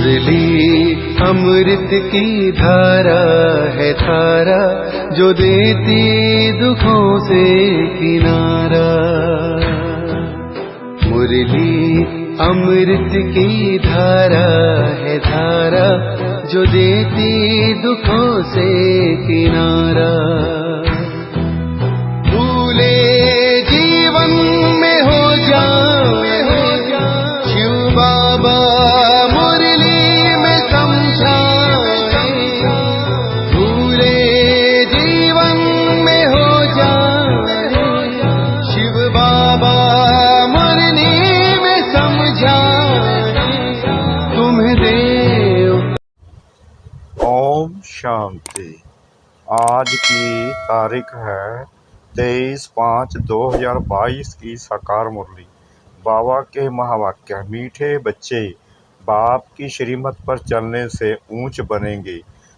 मुरली अमृत की धारा है धारा, जो देती दुखों से किनारा। मुरली अमृत की धारा है धारा, जो देती दुखों से किनारा। भूले जीवन में हो जाए शिव बाबा मुरली में समझाए। भूले जीवन में हो जाए शिव बाबा मुरली में समझाए। तुम्हें देव। ओम शांति। आज की तारीख है 23/5/2022 की साकार मुरली। बाबा के महावाक्य। मीठे बच्चे, बाप की श्रीमत पर चलने से ऊंच बनेंगे।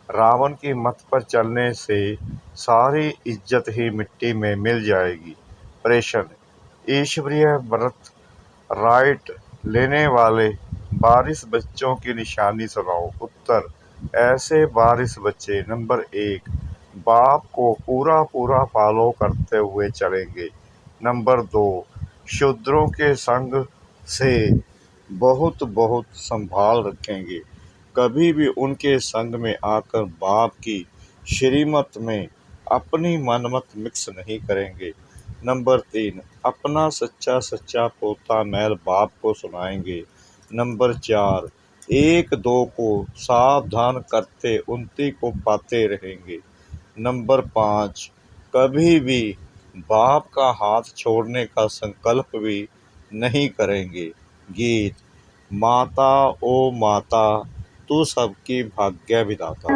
रावण की मत पर चलने से सारी इज्जत ही मिट्टी में मिल जाएगी। प्रश्न: ईश्वरीय व्रत राइट लेने वाले बारिश बच्चों की निशानी सुनाओ। उत्तर: ऐसे बारिश बच्चे नंबर 1 बाप को पूरा फॉलो करते हुए चलेंगे। नंबर 2 शूद्रों के संग से बहुत संभाल रखेंगे। कभी भी उनके संग में आकर बाप की श्रीमत में अपनी मनमत मिक्स नहीं करेंगे। नंबर 3 अपना सच्चा पोता मैल बाप को सुनाएंगे। नंबर 4 1-2 को सावधान करते उन्नति को पाते रहेंगे। नंबर 5 कभी भी बाप का हाथ छोड़ने का संकल्प भी नहीं करेंगे। गीत: माता ओ माता, तू सबकी भाग्य विधाता।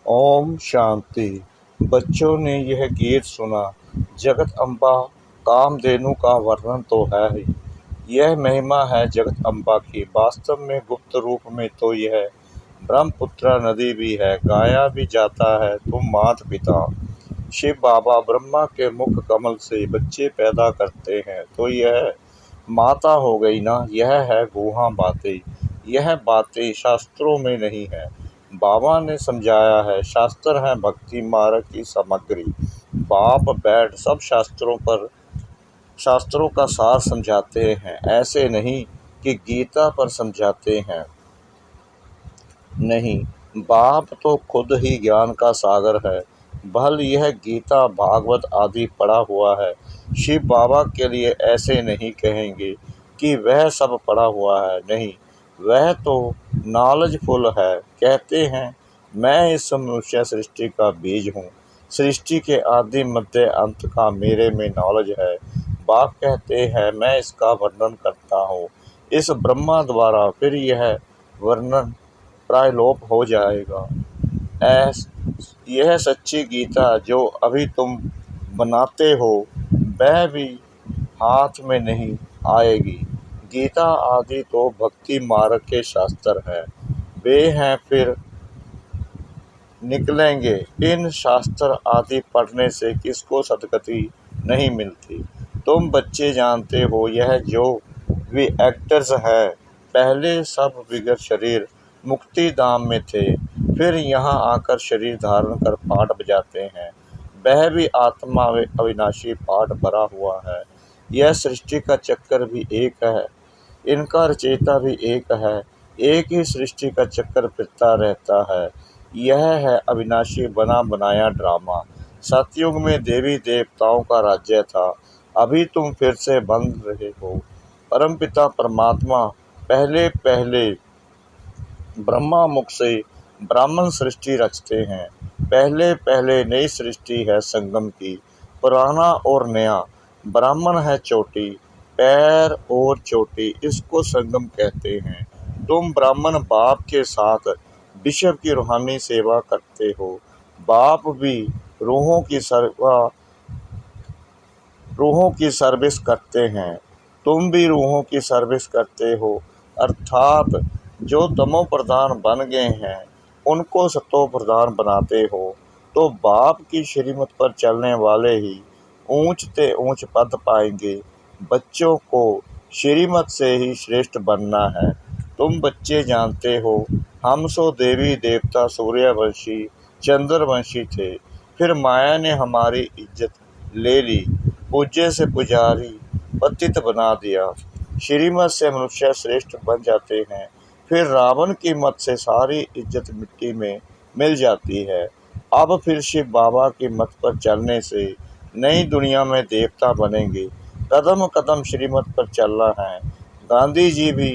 ओम शांति। बच्चों ने यह गीत सुना। जगत अम्बा कामधेनु का वर्णन तो है ही, यह महिमा है जगत अम्बा की। वास्तव में गुप्त रूप में तो यह ब्रह्मपुत्रा नदी भी है। गाया भी जाता है तुम मात पिता। शिव बाबा ब्रह्मा के मुख कमल से बच्चे पैदा करते हैं तो यह माता हो गई ना। यह है गुहा बातें। यह बातें शास्त्रों में नहीं है, बाबा ने समझाया है। शास्त्र है भक्ति मार्ग की सामग्री। बाप बैठ सब शास्त्रों का सार समझाते हैं। ऐसे नहीं कि गीता पर समझाते हैं, नहीं, बाप तो खुद ही ज्ञान का सागर है। भल यह गीता भागवत आदि पढ़ा हुआ है। शिव बाबा के लिए ऐसे नहीं कहेंगे कि वह सब पढ़ा हुआ है, नहीं, वह तो नॉलेजफुल है। कहते हैं मैं इस मनुष्य सृष्टि का बीज हूँ, सृष्टि के आदि मध्य अंत का मेरे में नॉलेज है। बाप कहते हैं मैं इसका वर्णन करता हूँ इस ब्रह्मा द्वारा, फिर यह वर्णन प्रायलोप हो जाएगा। यह सच्ची गीता जो अभी तुम बनाते हो वह भी हाथ में नहीं आएगी। गीता आदि तो भक्ति मार्ग के शास्त्र हैं, वे हैं फिर निकलेंगे। इन शास्त्र आदि पढ़ने से किसको सद्गति नहीं मिलती। तुम बच्चे जानते हो यह जो भी एक्टर्स है पहले सब बिगड़ शरीर मुक्ति धाम में थे, फिर यहाँ आकर शरीर धारण कर पाठ बजाते हैं। वह भी आत्मा में अविनाशी पाठ भरा हुआ है। यह सृष्टि का चक्कर भी एक है, इनका रचयिता भी एक है। एक ही सृष्टि का चक्कर फिरता रहता है। यह है अविनाशी बना बनाया ड्रामा। सतयुग में देवी देवताओं का राज्य था, अभी तुम फिर से बन रहे हो। परमपिता परमात्मा पहले ब्रह्मा मुख से ब्राह्मण सृष्टि रचते हैं। पहले नई सृष्टि है संगम की, पुराना और नया। ब्राह्मण है चोटी, पैर और चोटी, इसको संगम कहते हैं। तुम ब्राह्मण बाप के साथ विश्व की रूहानी सेवा करते हो। बाप भी रूहों की सर्विस करते हैं। तुम भी रूहों की सर्विस करते हो, अर्थात जो तमो प्रधान बन गए हैं उनको सतो प्रधान बनाते हो। तो बाप की श्रीमत पर चलने वाले ही ऊंच ते ऊंच पद पाएंगे। बच्चों को श्रीमत से ही श्रेष्ठ बनना है। तुम बच्चे जानते हो, हम सो देवी देवता सूर्यवंशी चंद्रवंशी थे, फिर माया ने हमारी इज्जत ले ली, पूज्य से पुजारी पतित बना दिया। श्रीमत से मनुष्य श्रेष्ठ बन जाते हैं, फिर रावण की मत से सारी इज्जत मिट्टी में मिल जाती है। अब फिर शिव बाबा की मत पर चलने से नई दुनिया में देवता बनेंगे। कदम कदम श्रीमत पर चलना है। गांधी जी भी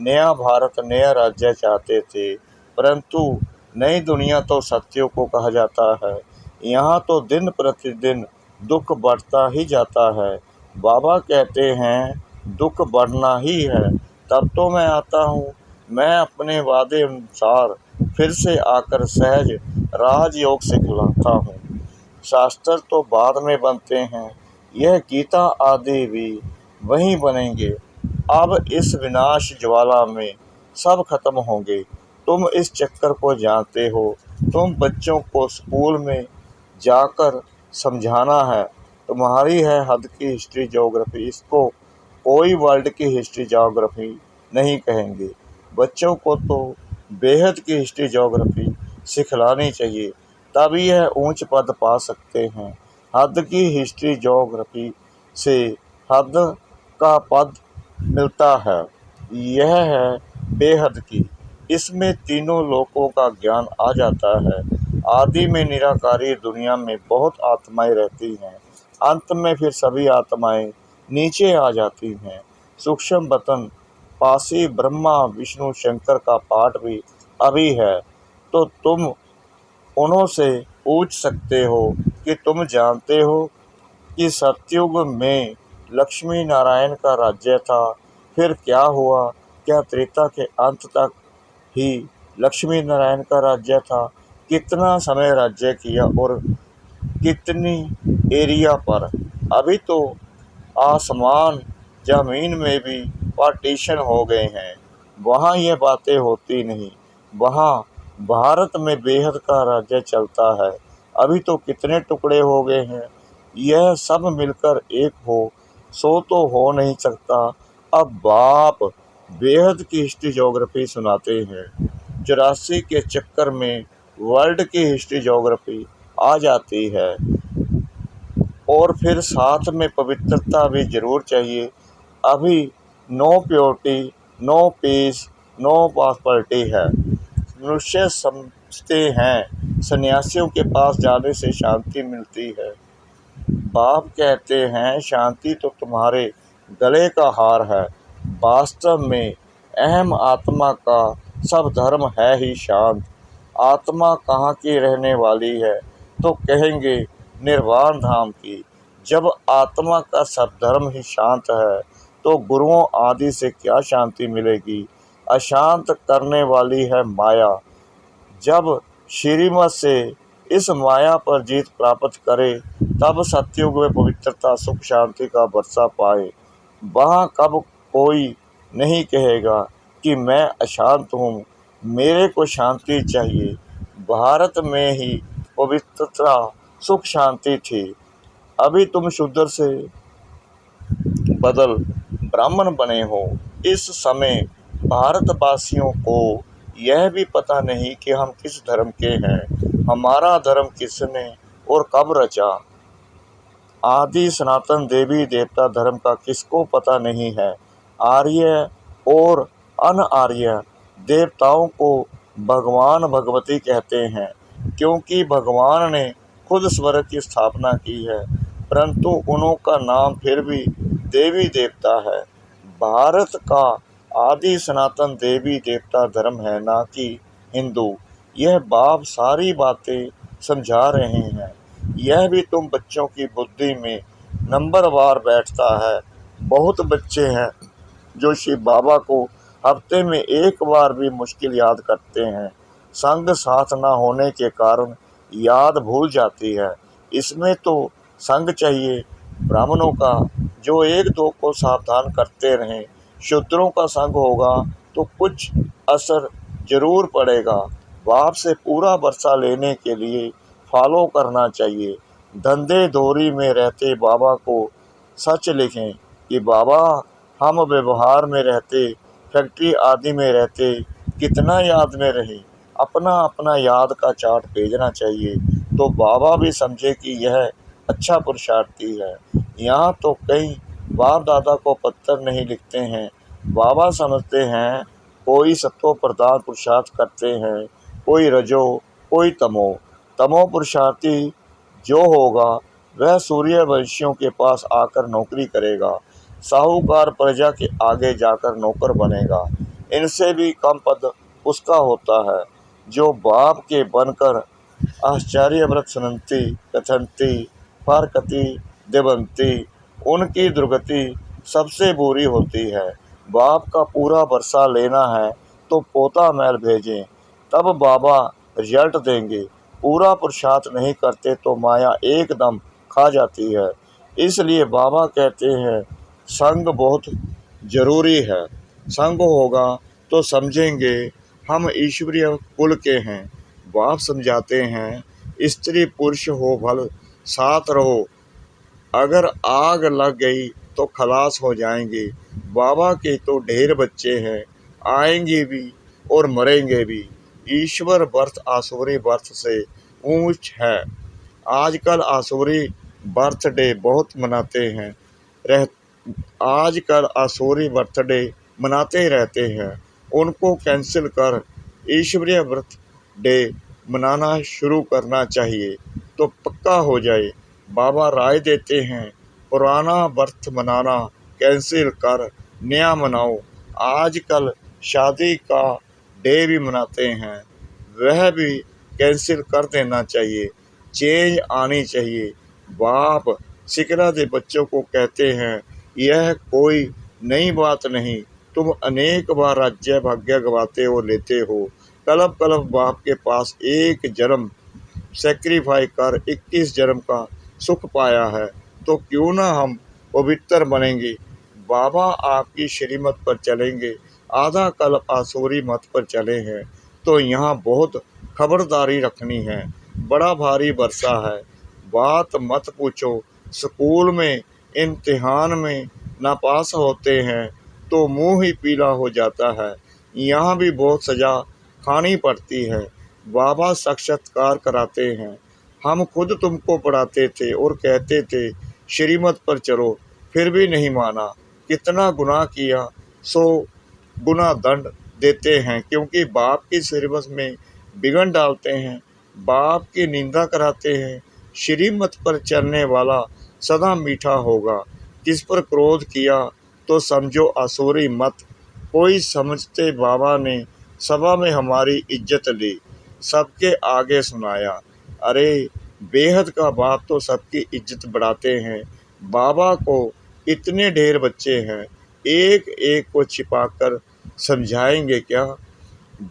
नया भारत नया राज्य चाहते थे, परंतु नई दुनिया तो सत्यों को कहा जाता है। यहाँ तो दिन प्रतिदिन दुख बढ़ता ही जाता है। बाबा कहते हैं दुख बढ़ना ही है, तब तो मैं आता हूँ। मैं अपने वादे अनुसार फिर से आकर सहज राजयोग सिखलाता हूँ। शास्त्र तो बाद में बनते हैं, यह गीता आदि भी वहीं बनेंगे। अब इस विनाश ज्वाला में सब खत्म होंगे। तुम इस चक्कर को जानते हो। तुम बच्चों को स्कूल में जाकर समझाना है। तुम्हारी है हद की हिस्ट्री ज्योग्राफी, इसको कोई वर्ल्ड की हिस्ट्री ज्योग्राफी नहीं कहेंगे। बच्चों को तो बेहद की हिस्ट्री ज्योग्राफी सिखलानी चाहिए, तभी यह ऊंच पद पा सकते हैं। हद की हिस्ट्री ज्योग्राफी से हद का पद मिलता है, यह है बेहद की। इसमें तीनों लोकों का ज्ञान आ जाता है। आदि में निराकारी दुनिया में बहुत आत्माएं रहती हैं, अंत में फिर सभी आत्माएं नीचे आ जाती हैं। सूक्ष्म वतन पासी ब्रह्मा विष्णु शंकर का पाठ भी अभी है, तो तुम उन्हों से पूछ सकते हो कि तुम जानते हो कि सतयुग में लक्ष्मी नारायण का राज्य था, फिर क्या हुआ? क्या त्रेता के अंत तक ही लक्ष्मी नारायण का राज्य था? कितना समय राज्य किया और कितनी एरिया पर? अभी तो आसमान जमीन में भी पार्टीशन हो गए हैं, वहाँ ये बातें होती नहीं। वहाँ भारत में बेहद का राज्य चलता है। अभी तो कितने टुकड़े हो गए हैं, यह सब मिलकर एक हो सो तो हो नहीं सकता। अब बाप बेहद की हिस्ट्री ज्योग्राफी सुनाते हैं। 84 के चक्कर में वर्ल्ड की हिस्ट्री ज्योग्राफी आ जाती है, और फिर साथ में पवित्रता भी जरूर चाहिए। अभी no purity, no peace, no prosperity है। मनुष्य समझते हैं सन्यासियों के पास जाने से शांति मिलती है। बाप कहते हैं शांति तो तुम्हारे गले का हार है। वास्तव में अहम आत्मा का सब धर्म है ही शांत। आत्मा कहाँ की रहने वाली है? तो कहेंगे निर्वाण धाम की। जब आत्मा का सब धर्म ही शांत है, तो गुरुओं आदि से क्या शांति मिलेगी? अशांत करने वाली है माया। जब श्रीमत से इस माया पर जीत प्राप्त करे, तब सतयुग में पवित्रता सुख शांति का वर्षा पाए। वहाँ कब कोई नहीं कहेगा कि मैं अशांत हूँ, मेरे को शांति चाहिए। भारत में ही पवित्रता सुख शांति थी। अभी तुम शूद्र से बदल ब्राह्मण बने हो। इस समय भारतवासियों को यह भी पता नहीं कि हम किस धर्म के हैं, हमारा धर्म किसने और कब रचा। आदि सनातन देवी देवता धर्म का किसको पता नहीं है। आर्य और अनआर्य देवताओं को भगवान भगवती कहते हैं, क्योंकि भगवान ने खुद स्वर्ग की स्थापना की है, परंतु उनका नाम फिर भी देवी देवता है। भारत का आदि सनातन देवी देवता धर्म है, ना कि हिंदू। यह बाप सारी बातें समझा रहे हैं। यह भी तुम बच्चों की बुद्धि में नंबरवार बैठता है। बहुत बच्चे हैं जो शिव बाबा को हफ्ते में एक बार भी मुश्किल याद करते हैं। संग साथ न होने के कारण याद भूल जाती है। इसमें तो संग चाहिए ब्राह्मणों का, जो एक दो को सावधान करते रहें। शूद्रों का संग होगा तो कुछ असर जरूर पड़ेगा। बाप से पूरा वर्षा लेने के लिए फॉलो करना चाहिए। धंधे धोरी में रहते बाबा को सच लिखें कि बाबा हम व्यवहार में रहते, फैक्ट्री आदि में रहते, कितना याद में रहे। अपना अपना याद का चार्ट भेजना चाहिए तो बाबा भी समझे कि यह अच्छा पुरुषार्थी है। यहाँ तो कई बाप दादा को पत्र नहीं लिखते हैं। बाबा समझते हैं कोई सत्व प्रधान पुरुषार्थ करते हैं, कोई रजो, कोई तमो। तमो पुरुषार्थी जो होगा वह सूर्यवंशियों के पास आकर नौकरी करेगा, साहूकार प्रजा के आगे जाकर नौकर बनेगा। इनसे भी कम पद उसका होता है जो बाप के बनकर आश्चर्यव्रत सुनंती कथंती फारकती देवंती। उनकी दुर्गति सबसे बुरी होती है। बाप का पूरा वर्षा लेना है तो पोता महल भेजें, तब बाबा रिजल्ट देंगे। पूरा पुरुषार्थ नहीं करते तो माया एकदम खा जाती है। इसलिए बाबा कहते हैं संग बहुत जरूरी है। संग होगा तो समझेंगे हम ईश्वरीय कुल के हैं। बाप समझाते हैं स्त्री पुरुष हो भल साथ रहो, अगर आग लग गई तो खलास हो जाएंगे। बाबा के तो ढेर बच्चे हैं, आएंगे भी और मरेंगे भी। ईश्वर बर्थ आसुरी बर्थ से ऊंच है। आजकल आसुरी बर्थडे बहुत मनाते हैं आजकल आसुरी बर्थडे मनाते रहते हैं। उनको कैंसिल कर ईश्वरीय बर्थडे मनाना शुरू करना चाहिए तो पक्का हो जाए। बाबा राय देते हैं पुराना बर्थ मनाना कैंसिल कर नया मनाओ। आजकल शादी का डे भी मनाते हैं, वह भी कैंसिल कर देना चाहिए। चेंज आनी चाहिए। बाप सिकरा दे बच्चों को कहते हैं यह कोई नई बात नहीं, तुम अनेक बार राज्य भाग्य गवाते हो लेते हो। कलप कलप बाप के पास एक जन्म सेक्रीफाई कर 21 जन्म का सुख पाया है, तो क्यों ना हम पवित्र बनेंगे। बाबा आपकी श्रीमत पर चलेंगे, आधा कल्प आसुरी मत पर चले हैं, तो यहाँ बहुत खबरदारी रखनी है। बड़ा भारी वर्षा है, बात मत पूछो। स्कूल में इम्तिहान में नापास होते हैं तो मुंह ही पीला हो जाता है। यहाँ भी बहुत सज़ा खानी पड़ती है। बाबा साक्षात्कार कराते हैं। हम खुद तुमको पढ़ाते थे और कहते थे श्रीमत पर चलो, फिर भी नहीं माना। कितना गुनाह किया, 100 गुना दंड देते हैं, क्योंकि बाप की श्रीमत में बिगड़ डालते हैं, बाप की निंदा कराते हैं। श्रीमत पर चलने वाला सदा मीठा होगा। किस पर क्रोध किया तो समझो आसुरी मत। कोई समझते बाबा ने सभा में हमारी इज्जत ली, सबके आगे सुनाया। अरे बेहद का बाप तो सबकी इज्जत बढ़ाते हैं। बाबा को इतने ढेर बच्चे हैं, एक एक को छिपाकर समझाएंगे क्या।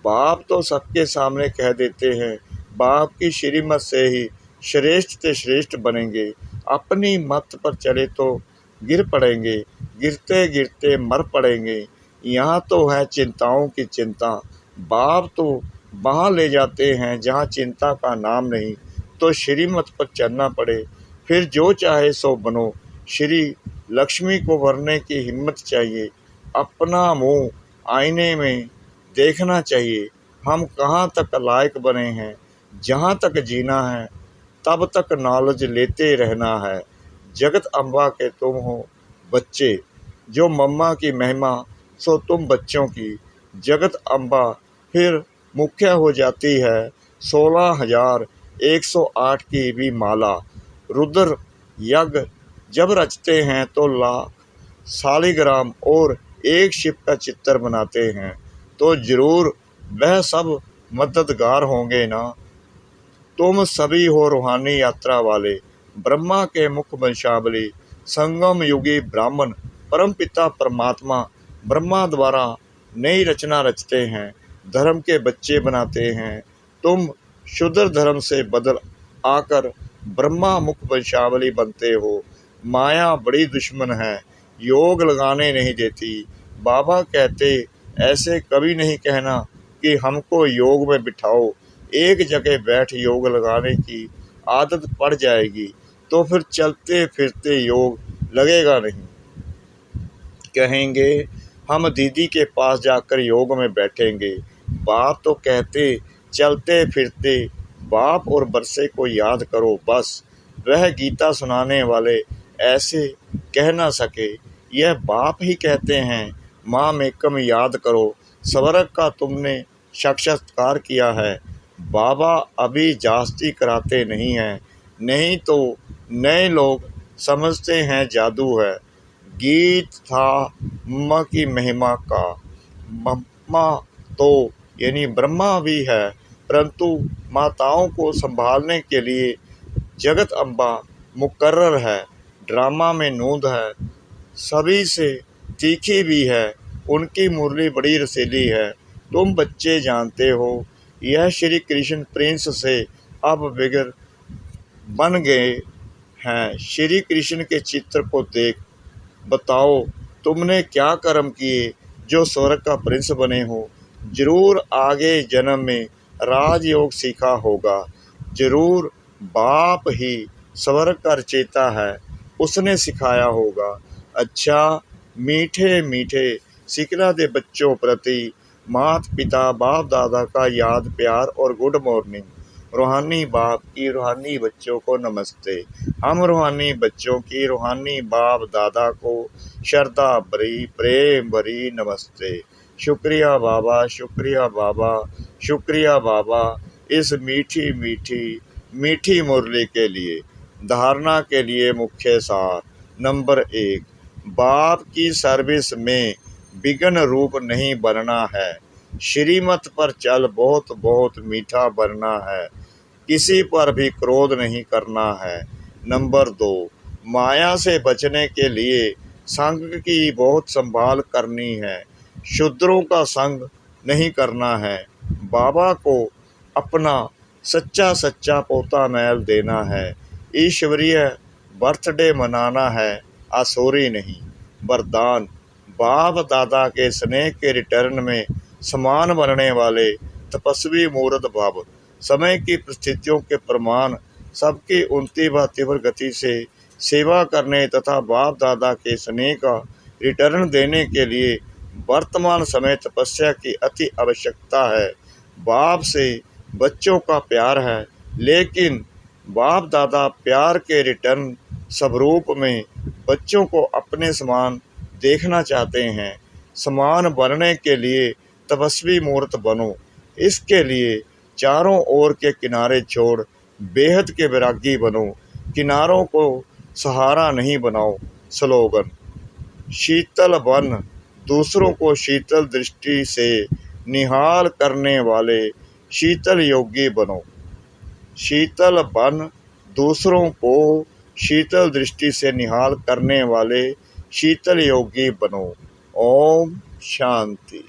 बाप तो सबके सामने कह देते हैं बाप की श्रीमत से ही श्रेष्ठ से श्रेष्ठ बनेंगे। अपनी मत पर चले तो गिर पड़ेंगे, गिरते गिरते मर पड़ेंगे। यहाँ तो है चिंताओं की चिंता। बाप तो वहाँ ले जाते हैं जहाँ चिंता का नाम नहीं, तो श्रीमत पर चलना पड़े, फिर जो चाहे सो बनो। श्री लक्ष्मी को वरने की हिम्मत चाहिए। अपना मुंह आईने में देखना चाहिए। हम कहाँ तक लायक बने हैं। जहाँ तक जीना है तब तक नॉलेज लेते रहना है। जगत अम्बा के तुम हो बच्चे, जो मम्मा की महिमा सो तुम बच्चों की। जगत अम्बा फिर मुख्य हो जाती है 16,108 की भी माला। रुद्र यज्ञ जब रचते हैं तो लाख शालिग्राम और एक शिव का चित्र बनाते हैं, तो जरूर वह सब मददगार होंगे ना। तुम सभी हो रूहानी यात्रा वाले, ब्रह्मा के मुख वंशावली, संगम युगी ब्राह्मण, परमपिता परमात्मा ब्रह्मा द्वारा नई रचना रचते हैं, धर्म के बच्चे बनाते हैं। तुम शुद्र धर्म से बदल आकर ब्रह्मा मुख वंशावली बनते हो। माया बड़ी दुश्मन है, योग लगाने नहीं देती। बाबा कहते ऐसे कभी नहीं कहना कि हमको योग में बिठाओ। एक जगह बैठ योग लगाने की आदत पड़ जाएगी तो फिर चलते फिरते योग लगेगा नहीं। कहेंगे हम दीदी के पास जाकर योग में बैठेंगे। बाप तो कहते चलते फिरते बाप और बरसे को याद करो बस। वह गीता सुनाने वाले ऐसे कह ना सके, यह बाप ही कहते हैं माँ मेकम याद करो। स्वर्ग का तुमने साक्षात्कार किया है। बाबा अभी जास्ती कराते नहीं हैं, नहीं तो नए लोग समझते हैं जादू है। गीत था मम्मा की महिमा का। मम्मा तो यानी ब्रह्मा भी है, परंतु माताओं को संभालने के लिए जगत अम्बा मुकर्रर है। ड्रामा में नूंद है, सभी से तीखी भी है, उनकी मुरली बड़ी रसीली है। तुम बच्चे जानते हो यह श्री कृष्ण प्रिंस से अब बिगड़ बन गए हैं। श्री कृष्ण के चित्र को देख बताओ तुमने क्या कर्म किए जो स्वर्ग का प्रिंस बने हो। जरूर आगे जन्म में राजयोग सीखा होगा। जरूर बाप ही स्वर्ग का रचयिता है, उसने सिखाया होगा। अच्छा मीठे मीठे सिकला दे बच्चों प्रति मात पिता बाप दादा का याद प्यार और गुड मॉर्निंग। रूहानी बाप की रूहानी बच्चों को नमस्ते। हम रूहानी बच्चों की रूहानी बाप दादा को श्रद्धा भरी प्रेम भरी नमस्ते। शुक्रिया बाबा, शुक्रिया बाबा, शुक्रिया बाबा इस मीठी मीठी मीठी मुरली के लिए। धारणा के लिए मुख्य सार। नंबर 1, बाप की सर्विस में विघ्न रूप नहीं बनना है। श्रीमत पर चल बहुत बहुत मीठा बनना है। किसी पर भी क्रोध नहीं करना है। नंबर 2, माया से बचने के लिए संग की बहुत संभाल करनी है। शूद्रों का संग नहीं करना है। बाबा को अपना सच्चा सच्चा पोता मैल देना है। ईश्वरीय बर्थडे मनाना है, आसुरी नहीं। वरदान, बाप दादा के स्नेह के रिटर्न में समान बनने वाले तपस्वी मूर्त भव। समय की परिस्थितियों के प्रमाण सबकी उन्नति व तीव्र गति से सेवा करने तथा बाप दादा के स्नेह का रिटर्न देने के लिए वर्तमान समय तपस्या की अति आवश्यकता है। बाप से बच्चों का प्यार है, लेकिन बाप दादा प्यार के रिटर्न स्वरूप में बच्चों को अपने समान देखना चाहते हैं। समान बनने के लिए तपस्वी मूर्त बनो। इसके लिए चारों ओर के किनारे छोड़ बेहद के वैरागी बनो। किनारों को सहारा नहीं बनाओ। स्लोगन, शीतल बन दूसरों को शीतल दृष्टि से निहाल करने वाले शीतल योगी बनो। शीतल बन दूसरों को शीतल दृष्टि से निहाल करने वाले शीतल योगी बनो। ओम शांति।